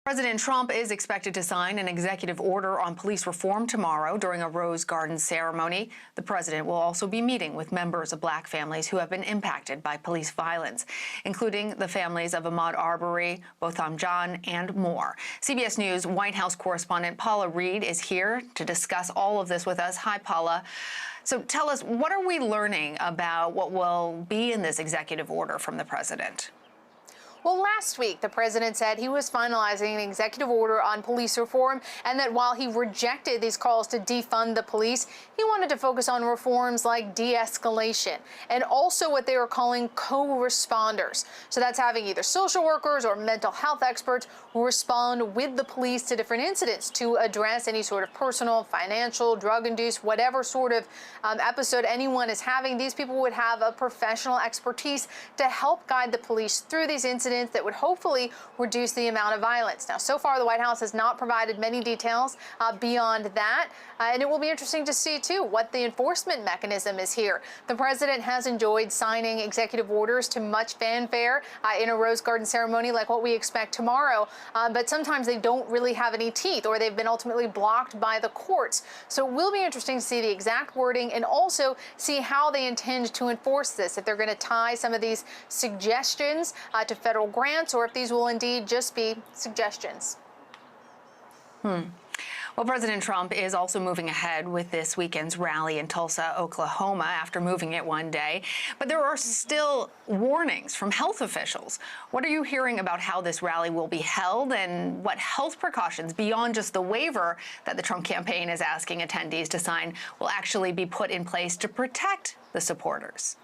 President Trump is expected to sign an executive order on police reform tomorrow during a Rose Garden ceremony. The president will also be meeting with members of black families who have been impacted by police violence, including the families of Ahmaud Arbery, Botham Jean, and more. CBS News White House correspondent Paula Reid is here to discuss all of this with us. Hi, Paula. So tell us, what are we learning about what will be in this executive order from the president? Well, last week, the president said he was finalizing an executive order on police reform, and that while he rejected these calls to defund the police, he wanted to focus on reforms like de-escalation and also what they were calling co-responders. So that's having either social workers or mental health experts who respond with the police to different incidents to address any sort of personal, financial, drug-induced, whatever sort of episode anyone is having. These people would have a professional expertise to help guide the police through these incidents that would hopefully reduce the amount of violence. Now, so far, the White House has not provided many details beyond that, and it will be interesting to see, too, what the enforcement mechanism is here. The president has enjoyed signing executive orders to much fanfare in a Rose Garden ceremony like what we expect tomorrow, but sometimes they don't really have any teeth, or they've been ultimately blocked by the courts. So it will be interesting to see the exact wording and also see how they intend to enforce this, if they're going to tie some of these suggestions to federal grants, or if these will indeed just be suggestions. Well, President Trump is also moving ahead with this weekend's rally in Tulsa, Oklahoma, after moving it one day. But there are still warnings from health officials. What are you hearing about how this rally will be held, and what health precautions beyond just the waiver that the Trump campaign is asking attendees to sign will actually be put in place to protect the supporters?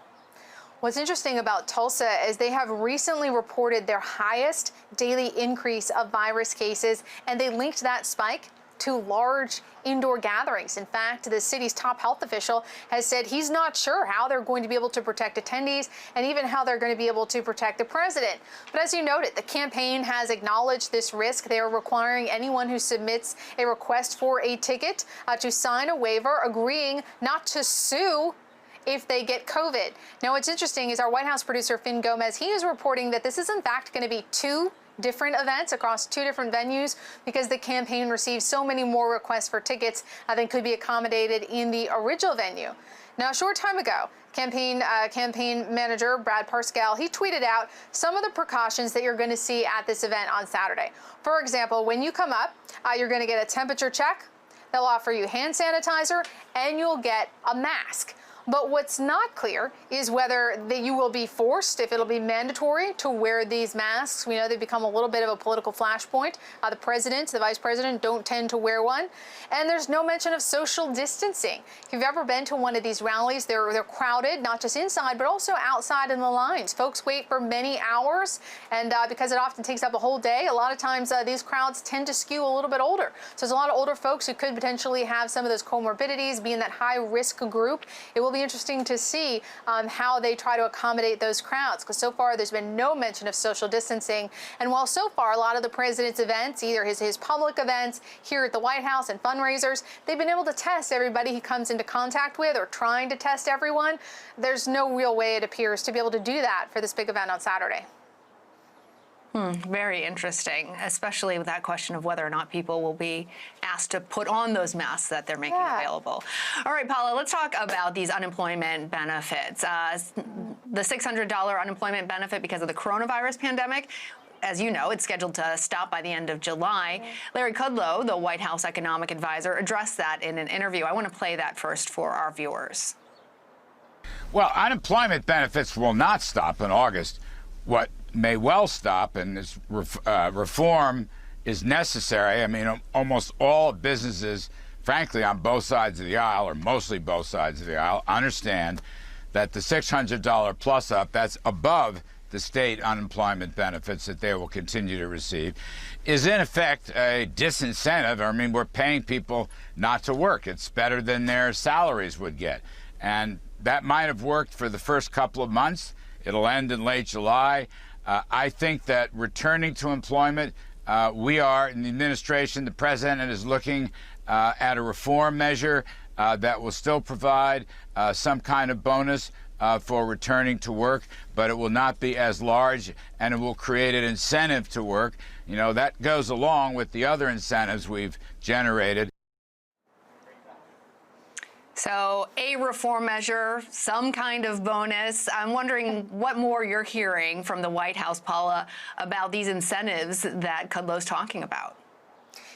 What's interesting about Tulsa is they have recently reported their highest daily increase of virus cases, and they linked that spike to large indoor gatherings. In fact, the city's top health official has said he's not sure how they're going to be able to protect attendees and even how they're going to be able to protect the president. But as you noted, the campaign has acknowledged this risk. They are requiring anyone who submits a request for a ticket to sign a waiver agreeing not to sue if they get COVID. Now, what's interesting is our White House producer, Finn Gomez, he is reporting that this is in fact going to be two different events across two different venues because the campaign received so many more requests for tickets than could be accommodated in the original venue. Now, a short time ago, campaign manager Brad Parscale, he tweeted out some of the precautions that you're going to see at this event on Saturday. For example, when you come up, you're going to get a temperature check. They'll offer you hand sanitizer, and you'll get a mask. But what's not clear is whether you will be forced, if it'll be mandatory, to wear these masks. We know they've become a little bit of a political flashpoint. The president, the vice president don't tend to wear one. And there's no mention of social distancing. If you've ever been to one of these rallies, they're crowded, not just inside, but also outside in the lines. Folks wait for many hours, and because it often takes up a whole day, a lot of times these crowds tend to skew a little bit older. So there's a lot of older folks who could potentially have some of those comorbidities, be in that high-risk group. It will be interesting to see how they try to accommodate those crowds, because so far there's been no mention of social distancing. And while so far a lot of the president's events, either his public events here at the White House and fundraisers, they've been able to test everybody he comes into contact with, or trying to test everyone, there's no real way, it appears, to be able to do that for this big event on Saturday. Very interesting, especially with that question of whether or not people will be asked to put on those masks that they're making available. All right, Paula, let's talk about these unemployment benefits. The $600 unemployment benefit because of the coronavirus pandemic. As you know, it's scheduled to stop by the end of July. Larry Kudlow, the White House economic advisor, addressed that in an interview. I want to play that first for our viewers. Well, unemployment benefits will not stop in August. What may well stop, and this reform is necessary. I mean, almost all businesses, frankly, on both sides of the aisle, or mostly both sides of the aisle, understand that the $600 plus up, that's above the state unemployment benefits that they will continue to receive, is in effect a disincentive. I mean, we're paying people not to work. It's better than their salaries would get. And that might have worked for the first couple of months. It'll end in late July. I think that returning to employment, we are, in the administration, the president is looking at a reform measure that will still provide some kind of bonus for returning to work, but it will not be as large, and it will create an incentive to work. You know, that goes along with the other incentives we've generated. So a reform measure, some kind of bonus. I'm wondering what more you're hearing from the White House, Paula, about these incentives that Kudlow's talking about.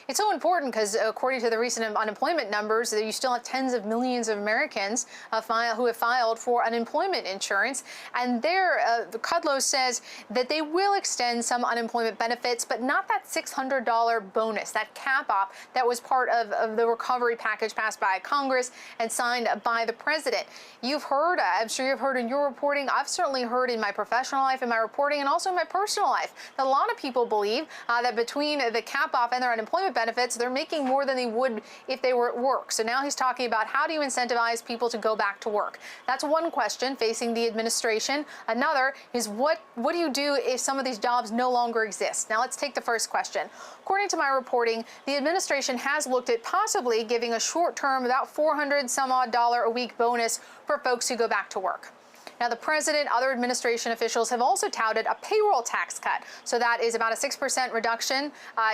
It's so important because according to the recent unemployment numbers, you still have tens of millions of Americans who have filed for unemployment insurance. And there, Kudlow says that they will extend some unemployment benefits, but not that $600 bonus, that cap-off that was part of the recovery package passed by Congress and signed by the president. You've heard, I'm sure you've heard in your reporting, I've certainly heard in my professional life, in my reporting, and also in my personal life, that a lot of people believe that between the cap-off and their unemployment benefits, they're making more than they would if they were at work. So now he's talking about how do you incentivize people to go back to work? That's one question facing the administration. Another is what do you do if some of these jobs no longer exist? Now let's take the first question. According to my reporting, the administration has looked at possibly giving a short-term, about $400-some-odd a week bonus for folks who go back to work. Now, the president, other administration officials have also touted a payroll tax cut. So that is about a 6% reduction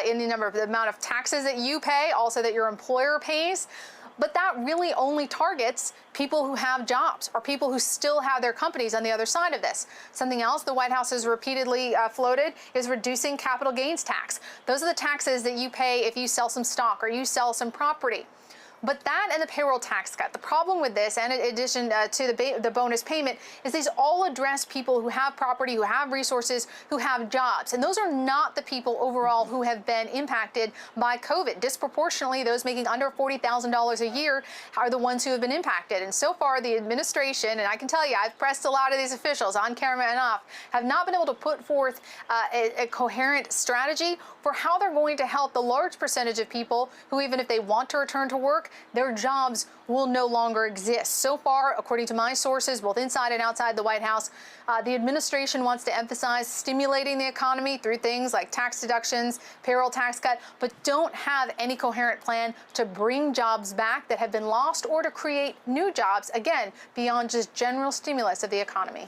in the amount of taxes that you pay, also that your employer pays. But that really only targets people who have jobs or people who still have their companies on the other side of this. Something else the White House has repeatedly floated is reducing capital gains tax. Those are the taxes that you pay if you sell some stock or you sell some property. But that and the payroll tax cut, the problem with this, and in addition to the bonus payment, is these all address people who have property, who have resources, who have jobs. And those are not the people overall who have been impacted by COVID. Disproportionately, those making under $40,000 a year are the ones who have been impacted. And so far, the administration, and I can tell you, I've pressed a lot of these officials on camera and off, have not been able to put forth a coherent strategy for how they're going to help the large percentage of people who, even if they want to return to work, their jobs will no longer exist. So far, according to my sources, both inside and outside the White House, the administration wants to emphasize stimulating the economy through things like tax deductions, payroll tax cut, but don't have any coherent plan to bring jobs back that have been lost or to create new jobs, again, beyond just general stimulus of the economy.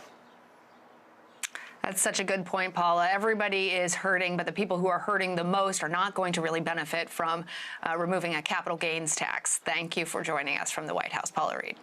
That's such a good point, Paula. Everybody is hurting, but the people who are hurting the most are not going to really benefit from removing a capital gains tax. Thank you for joining us from the White House, Paula Reid.